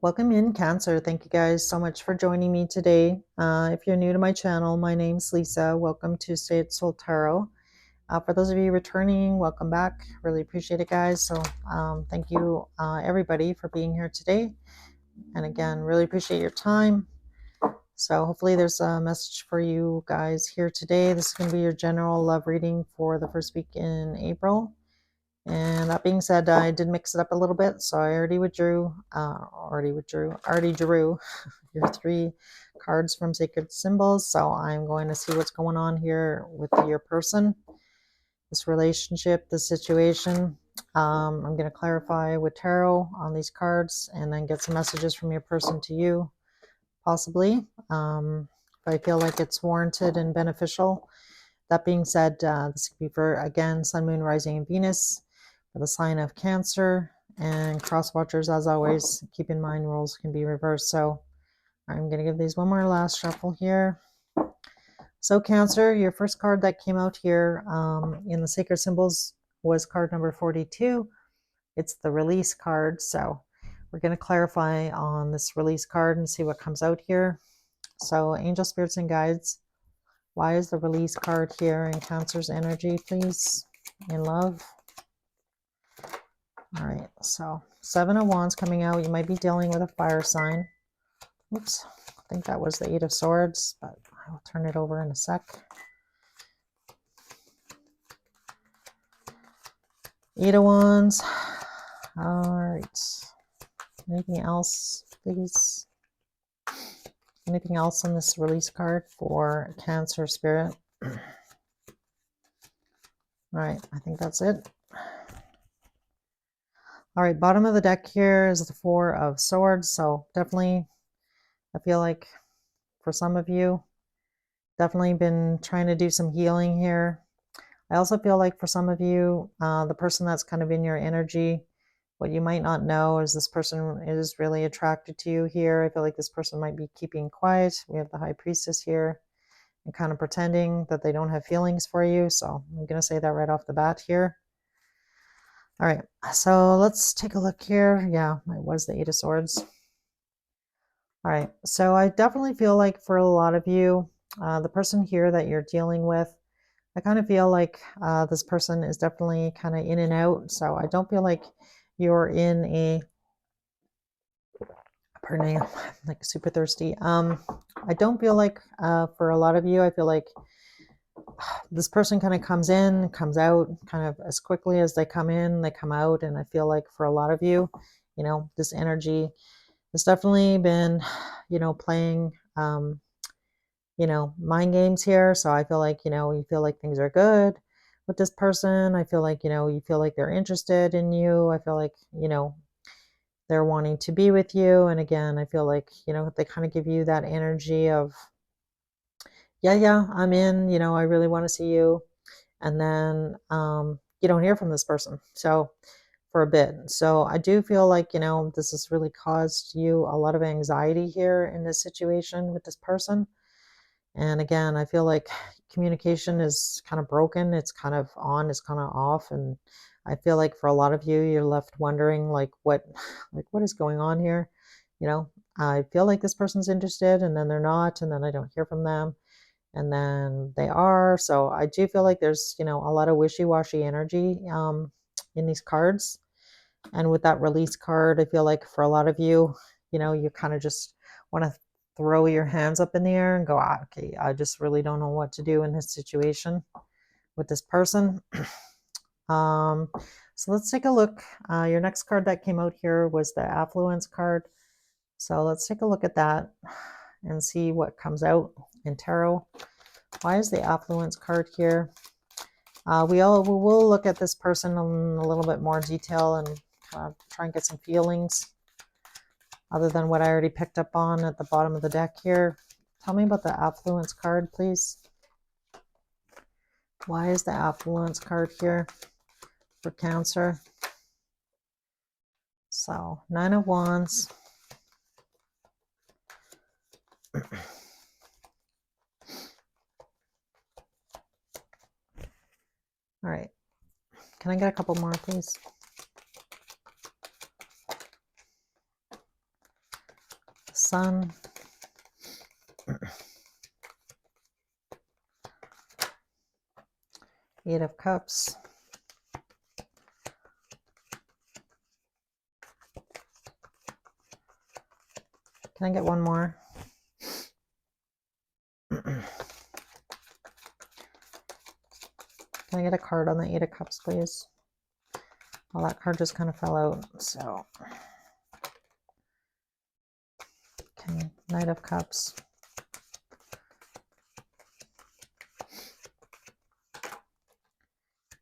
Welcome in, Cancer. Thank you guys so much for joining me today. If you're new to my channel, my name's Lisa. Welcome to Stay at Soul Tarot. For those of you returning, welcome back. Really appreciate it, guys. So thank you, everybody, for being here today. And again, really appreciate your time. So hopefully there's a message for you guys here today. This is going to be your general love reading for the first week in April. And that being said, I did mix it up a little bit, so I already drew your 3 cards from Sacred Symbols. So I'm going to see what's going on here with your person, this relationship, this situation. I'm going to clarify with tarot on these cards and then get some messages from your person to you, possibly, if I feel like it's warranted and beneficial. That being said, this could be for, again, Sun, Moon, Rising, and Venus, for the sign of Cancer. And cross watchers, as always, keep in mind roles can be reversed. So I'm going to give these one more last shuffle here. So Cancer, your first card that came out here in the Sacred Symbols was card number 42. It's the release card. So we're going to clarify on this release card and see what comes out here. So angel, spirits, and guides, why is the release card here in Cancer's energy, please, in love? All right, so 7 of Wands coming out. You might be dealing with a fire sign. Oops, I think that was the 8 of Swords, but I'll turn it over in a sec. 8 of Wands. All right. Anything else, please? Anything else on this release card for Cancer spirit? All right, I think that's it. All right, bottom of the deck here is the 4 of Swords. So definitely, I feel like for some of you, definitely been trying to do some healing here. I also feel like for some of you, the person that's kind of in your energy, what you might not know is this person is really attracted to you here. I feel like this person might be keeping quiet. We have the High Priestess here and kind of pretending that they don't have feelings for you. So I'm going to say that right off the bat here. All right, so let's take a look here. Yeah, it was the 8 of Swords. All right, so I definitely feel like for a lot of you, the person here that you're dealing with, I kind of feel like this person is definitely kind of in and out. So I don't feel like you're in a, pardon me, I'm like super thirsty. I don't feel like for a lot of you, I feel like this person kind of comes in, comes out kind of as quickly as they come in, they come out. And I feel like for a lot of you, you know, this energy has definitely been, you know, playing, you know, mind games here. So I feel like, you know, you feel like things are good with this person. I feel like, you know, you feel like they're interested in you. I feel like, you know, they're wanting to be with you. And again, I feel like, you know, they kind of give you that energy of, yeah, I'm in, you know, I really want to see you. And then you don't hear from this person. So for a bit. So I do feel like, you know, this has really caused you a lot of anxiety here in this situation with this person. And again, I feel like communication is kind of broken. It's kind of on, it's kind of off. And I feel like for a lot of you, you're left wondering like what is going on here? You know, I feel like this person's interested and then they're not, and then I don't hear from them. And then they are. So I do feel like there's, you know, a lot of wishy-washy energy in these cards. And with that release card, I feel like for a lot of you, you know, you kind of just want to throw your hands up in the air and go, okay, I just really don't know what to do in this situation with this person. So let's take a look. Your next card that came out here was the Affluence card. So let's take a look at that and see what comes out in tarot. Why is the Affluence card here? We will look at this person in a little bit more detail and try and get some feelings other than what I already picked up on at the bottom of the deck here. Tell me about the Affluence card, please. Why is the Affluence card here for Cancer? So 9 of Wands. All right. Can I get a couple more, please? Sun, Eight of Cups, can I get one more? Can I get a card on the Eight of Cups, please? Well, that card just kind of fell out, so. Okay, Knight of Cups.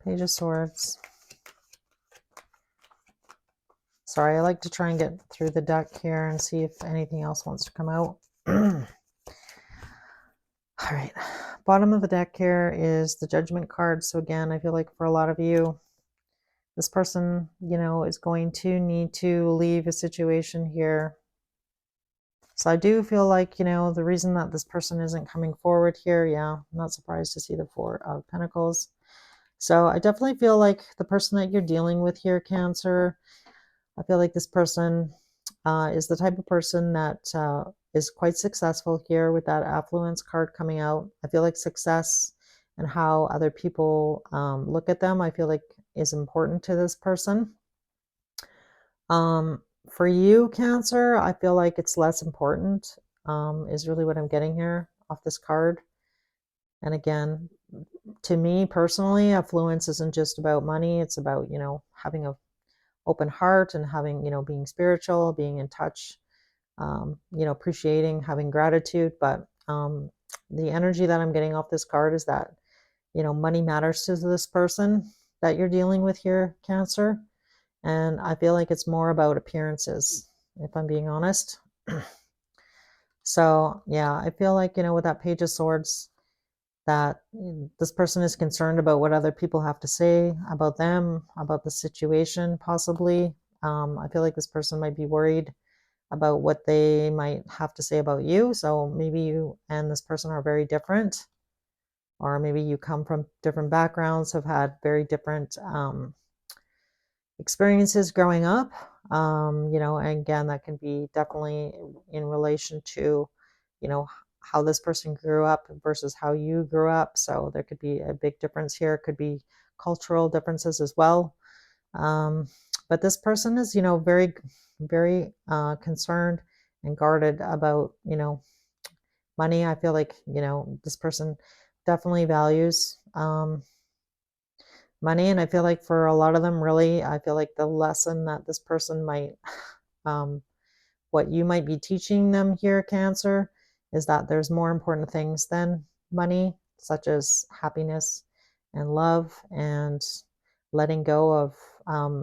Page of Swords. Sorry, I like to try and get through the deck here and see if anything else wants to come out. All right, bottom of the deck here is the Judgment card. So again, I feel like for a lot of you, this person, you know, is going to need to leave a situation here. So I do feel like, you know, the reason that this person isn't coming forward here, yeah, I'm not surprised to see the Four of Pentacles. So I definitely feel like the person that you're dealing with here, Cancer, I feel like this person is the type of person that is quite successful here with that Affluence card coming out. I feel like success and how other people look at them, I feel like is important to this person. For you, Cancer, I feel like it's less important, is really what I'm getting here off this card. And again, to me personally, affluence isn't just about money. It's about, you know, having a open heart and having, you know, being spiritual, being in touch, you know, appreciating, having gratitude. But the energy that I'm getting off this card is that, you know, money matters to this person that you're dealing with here, Cancer. And I feel like it's more about appearances, if I'm being honest. So yeah, I feel like, you know, with that Page of Swords, that this person is concerned about what other people have to say about them, about the situation, possibly. I feel like this person might be worried about what they might have to say about you. So maybe you and this person are very different, or maybe you come from different backgrounds, have had very different experiences growing up. You know, and again, that can be definitely in relation to, you know, how this person grew up versus how you grew up. So there could be a big difference here. It could be cultural differences as well. But this person is, you know, very, very concerned and guarded about, you know, money. I feel like, you know, this person definitely values money. And I feel like for a lot of them, really, I feel like the lesson that this person might, what you might be teaching them here, Cancer, is that there's more important things than money, such as happiness and love, and letting go of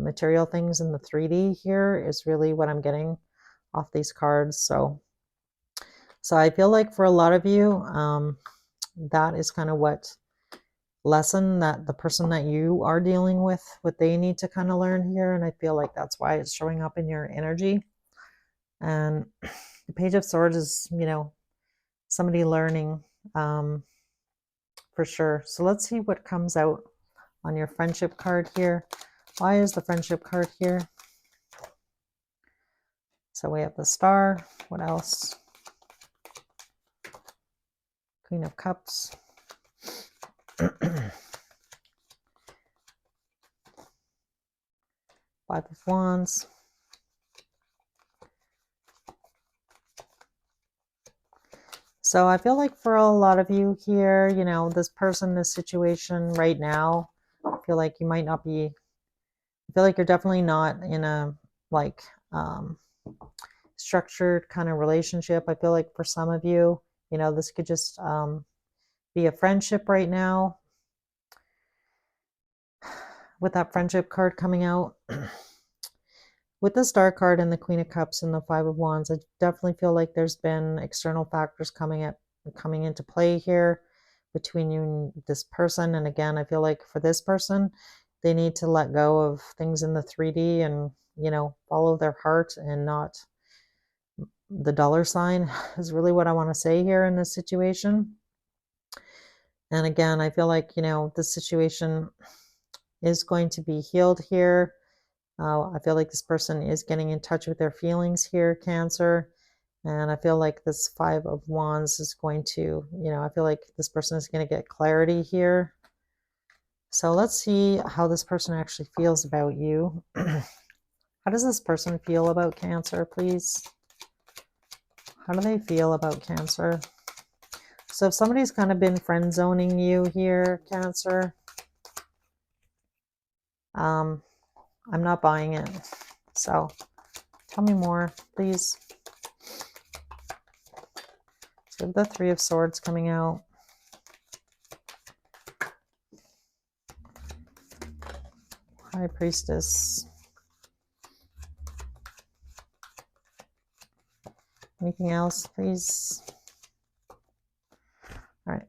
material things in the 3D here is really what I'm getting off these cards. So I feel like for a lot of you, that is kind of what lesson that the person that you are dealing with, what they need to kind of learn here. And I feel like that's why it's showing up in your energy. And the Page of Swords is, you know, somebody learning for sure. So let's see what comes out on your Friendship card here. Why is the Friendship card here? So we have the Star. What else? Queen of Cups. Five of Wands. So I feel like for a lot of you here, you know, this person, this situation right now, I feel like you might not be, I feel like you're definitely not in a like structured kind of relationship. I feel like for some of you, you know, this could just be a friendship right now. With that Friendship card coming out. With the Star card and the Queen of Cups and the Five of Wands, I definitely feel like there's been external factors coming into play here between you and this person. And again, I feel like for this person, they need to let go of things in the 3D and, you know, follow their heart and not the dollar sign is really what I want to say here in this situation. And again, I feel like, you know, this situation is going to be healed here. I feel like this person is getting in touch with their feelings here, Cancer. And I feel like this Five of Wands is going to, I feel like this person is going to get clarity here. So let's see how this person actually feels about you. How does this person feel about Cancer, please? How do they feel about Cancer? So if somebody's kind of been friend zoning you here, Cancer, I'm not buying it. So tell me more, please. So the Three of Swords coming out. High Priestess. Anything else, please? All right.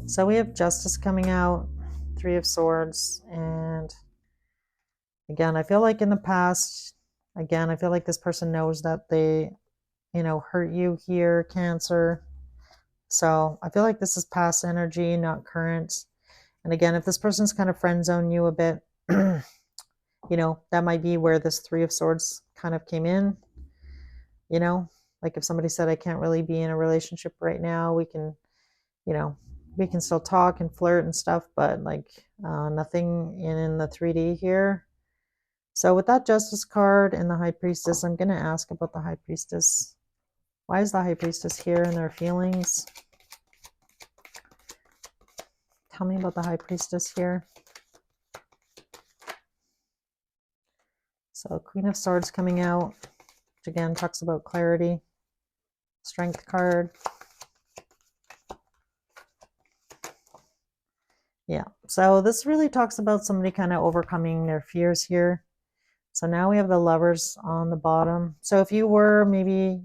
So we have Justice coming out, Three of Swords, and again, I feel like in the past, again, I feel like this person knows that they, hurt you here, Cancer. So I feel like this is past energy, not current. And again, if this person's kind of friend zone you a bit, that might be where this Three of Swords kind of came in. Like if somebody said, I can't really be in a relationship right now, we can, we can still talk and flirt and stuff, but like nothing in the 3D here. So with that Justice card and the High Priestess, I'm going to ask about the High Priestess. Why is the High Priestess here in their feelings? Tell me about the High Priestess here. So Queen of Swords coming out, which again talks about clarity. Strength card. Yeah, so this really talks about somebody kind of overcoming their fears here. So now we have the Lovers on the bottom. So if you were maybe,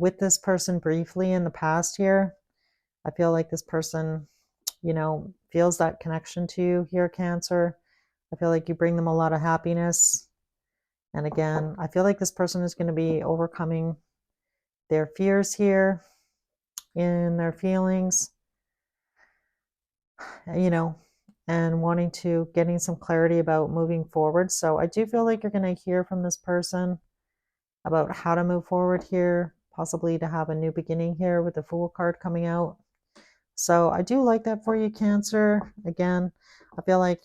with this person briefly in the past here, I feel like this person, feels that connection to you here, Cancer. I feel like you bring them a lot of happiness. And again, I feel like this person is going to be overcoming their fears here in their feelings, and wanting to getting some clarity about moving forward. So I do feel like you're going to hear from this person about how to move forward here, possibly to have a new beginning here with the Fool card coming out. So I do like that for you, Cancer. Again, I feel like,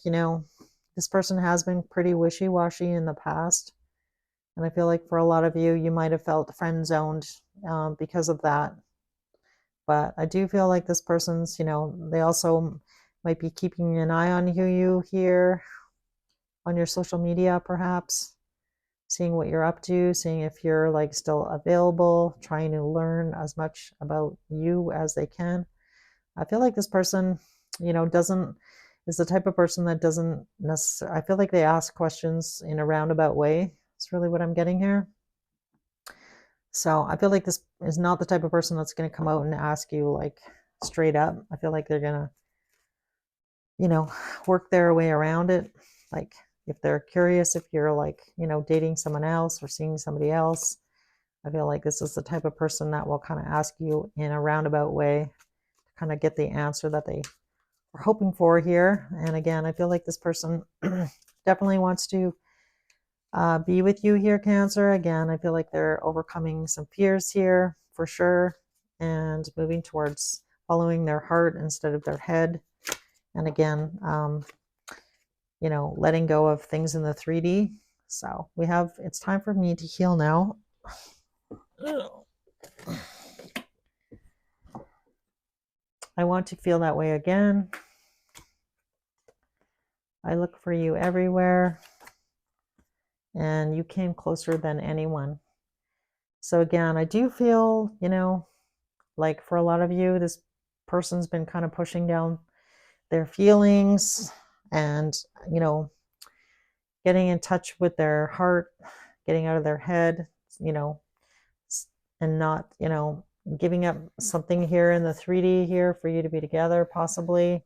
this person has been pretty wishy-washy in the past. And I feel like for a lot of you, you might have felt friend zoned because of that. But I do feel like this person's, they also might be keeping an eye on you here on your social media, perhaps, seeing what you're up to, seeing if you're like still available, trying to learn as much about you as they can. I feel like this person, is the type of person that doesn't necessarily, I feel like they ask questions in a roundabout way. That's really what I'm getting here. So I feel like this is not the type of person that's going to come out and ask you like straight up. I feel like they're going to, work their way around it. Like if they're curious, if you're like, dating someone else or seeing somebody else, I feel like this is the type of person that will kind of ask you in a roundabout way to kind of get the answer that they were hoping for here. And again, I feel like this person definitely wants to be with you here, Cancer. Again, I feel like they're overcoming some fears here for sure and moving towards following their heart instead of their head. And again, letting go of things in the 3D. So it's time for me to heal now. I want to feel that way again. I look for you everywhere. And you came closer than anyone. So again, I do feel, like for a lot of you, this person's been kind of pushing down their feelings and, getting in touch with their heart, getting out of their head, and not, giving up something here in the 3D here for you to be together possibly.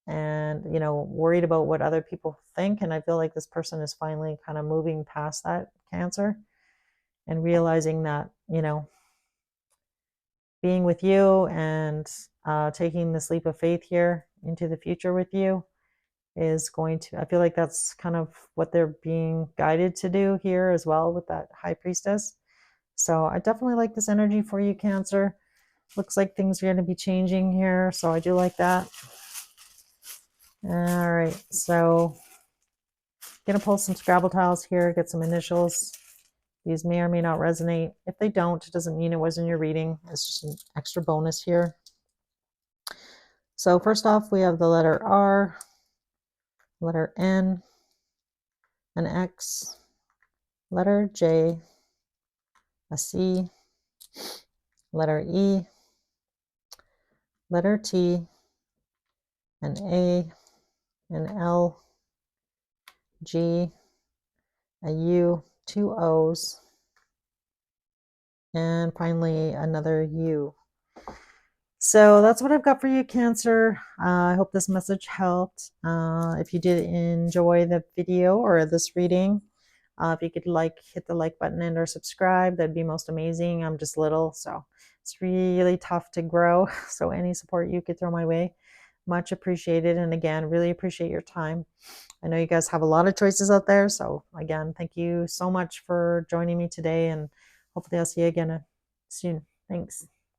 And, worried about what other people think. And I feel like this person is finally kind of moving past that, Cancer, and realizing that, being with you and taking this leap of faith here into the future with you is going to, I feel like that's kind of what they're being guided to do here as well with that High Priestess. So I definitely like this energy for you, Cancer. Looks like things are going to be changing here, so I do like that. All right, so gonna pull some Scrabble tiles here, get some initials. These may or may not resonate. If they don't, it doesn't mean it wasn't your reading. It's just an extra bonus here. So first off, we have the letter R, letter N, an X, letter J, a C, letter E, letter T, an A, an L, G, a U, two O's, and finally another U. So that's what I've got for you, Cancer. I hope this message helped. If you did enjoy the video or this reading, if you could hit the like button and or subscribe, that'd be most amazing. I'm just little, so it's really tough to grow. So any support you could throw my way, much appreciated. And again, really appreciate your time. I know you guys have a lot of choices out there. So again, thank you so much for joining me today, and hopefully I'll see you again soon. Thanks.